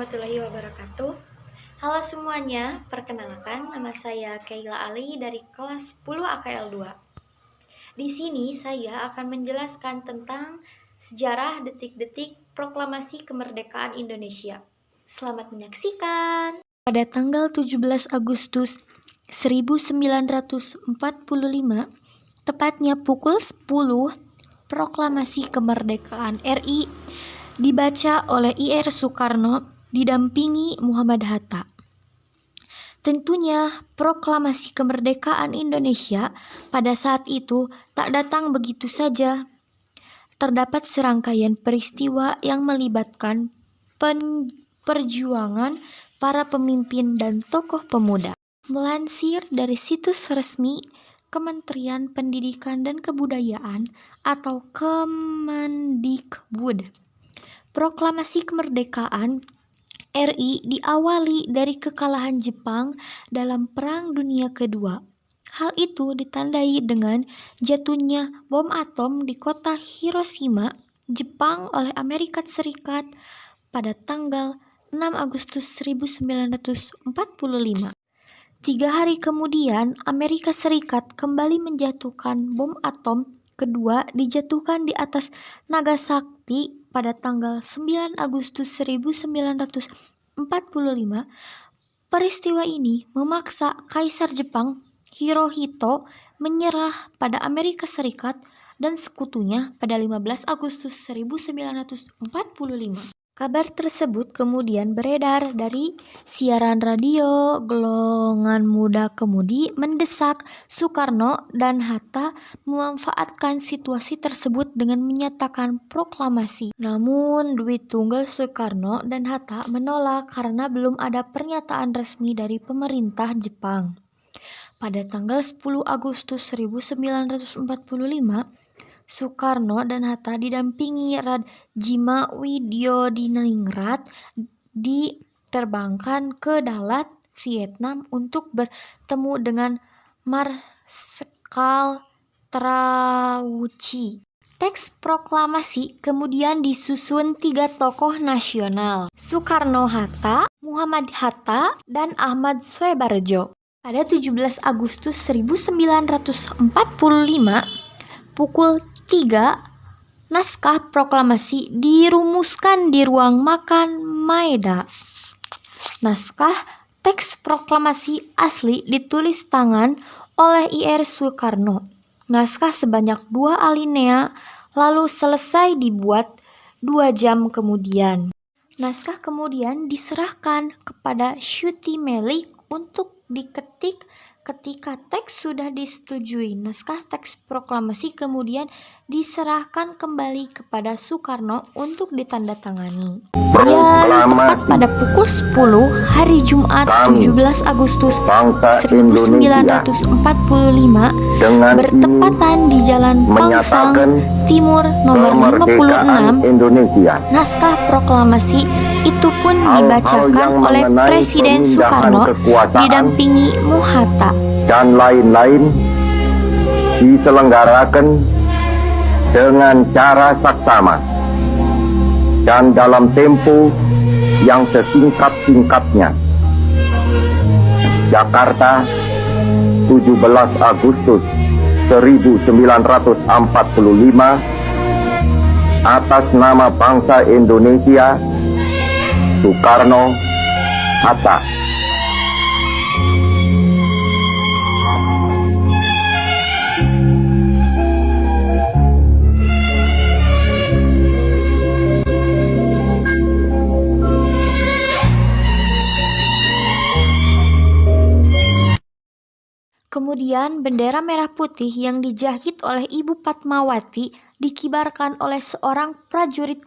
warahmatullahi wabarakatuh. Halo semuanya, perkenalkan nama saya Kaila Ali dari kelas 10 AKL 2. Di sini saya akan menjelaskan tentang sejarah detik-detik proklamasi kemerdekaan Indonesia. Selamat menyaksikan. Pada tanggal 17 Agustus 1945, tepatnya pukul 10, proklamasi kemerdekaan RI dibaca oleh Ir Soekarno didampingi Muhammad Hatta. Tentunya proklamasi kemerdekaan Indonesia pada saat itu tak datang begitu saja. Terdapat serangkaian peristiwa yang melibatkan perjuangan para pemimpin dan tokoh pemuda. Melansir dari situs resmi Kementerian Pendidikan dan Kebudayaan atau Kemendikbud, proklamasi kemerdekaan RI diawali dari kekalahan Jepang dalam Perang Dunia Kedua. Hal itu ditandai dengan jatuhnya bom atom di kota Hiroshima, Jepang oleh Amerika Serikat pada tanggal 6 Agustus 1945. 3 hari kemudian, Amerika Serikat kembali menjatuhkan bom atom kedua dijatuhkan di atas Nagasaki pada tanggal 9 Agustus 1945. Peristiwa ini memaksa Kaisar Jepang Hirohito menyerah pada Amerika Serikat dan sekutunya pada 15 Agustus 1945. Kabar tersebut kemudian beredar dari siaran radio. Golongan muda kemudi mendesak Soekarno dan Hatta memanfaatkan situasi tersebut dengan menyatakan proklamasi. Namun Dwi Tunggal Soekarno dan Hatta menolak karena belum ada pernyataan resmi dari pemerintah Jepang. Pada tanggal 10 Agustus 1945, Soekarno dan Hatta didampingi Rajima Widyodiningrat diterbangkan ke Dalat, Vietnam untuk bertemu dengan Marskal Trauci. Teks proklamasi kemudian disusun 3 tokoh nasional, Soekarno-Hatta, Muhammad Hatta, dan Ahmad Soebarjo. Pada 17 Agustus 1945, pukul 3, naskah proklamasi dirumuskan di ruang makan Maeda. Naskah teks proklamasi asli ditulis tangan oleh Ir Soekarno. Naskah sebanyak 2 alinea lalu selesai dibuat 2 jam kemudian. Naskah kemudian diserahkan kepada Syuti Melik untuk diketik. Ketika teks sudah disetujui, naskah teks proklamasi kemudian diserahkan kembali kepada Soekarno untuk ditandatangani. Dan tepat pada pukul 10 hari Jumat 17 Agustus 1945 bertepatan di Jalan Pangsang Timur nomor 56, naskah proklamasi itu pun dibacakan oleh Presiden Soekarno didampingi Hatta. Dan lain-lain diselenggarakan dengan cara saksama dan dalam tempo yang sesingkat-singkatnya. Jakarta, 17 Agustus 1945, atas nama bangsa Indonesia, Soekarno, Hatta. Kemudian bendera merah putih yang dijahit oleh Ibu Fatmawati dikibarkan oleh seorang prajurit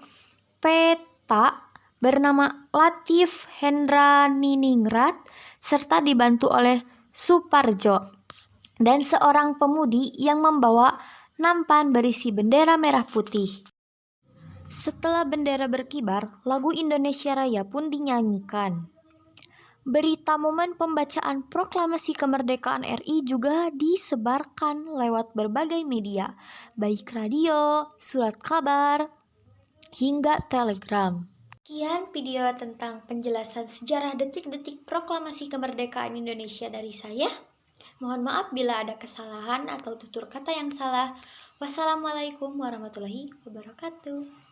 peta bernama Latif Hendraningrat serta dibantu oleh Suparjo dan seorang pemudi yang membawa nampan berisi bendera merah putih. Setelah bendera berkibar, lagu Indonesia Raya pun dinyanyikan. Berita momen pembacaan proklamasi kemerdekaan RI juga disebarkan lewat berbagai media, baik radio, surat kabar, hingga telegram. Sekian video tentang penjelasan sejarah detik-detik proklamasi kemerdekaan Indonesia dari saya. Mohon maaf bila ada kesalahan atau tutur kata yang salah. Wassalamualaikum warahmatullahi wabarakatuh.